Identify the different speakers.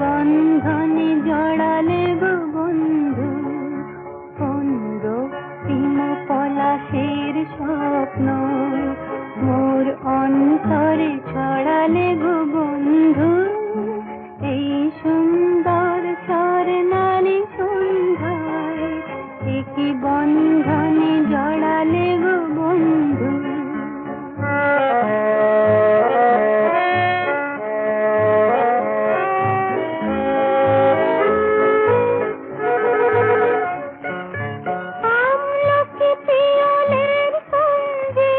Speaker 1: বন্ধনে জড়ালে গো বন্ধু, কোন রক্তিম পলাশের স্বপ্ন মোর অন্তরে ছড়ালে গো বন্ধু। এই সুন্দর স্বর্ণালী সন্ধ্যায় একই বন্ধনে জড়ালে গো বন্ধু। আমলকি পিয়লের সঙ্গে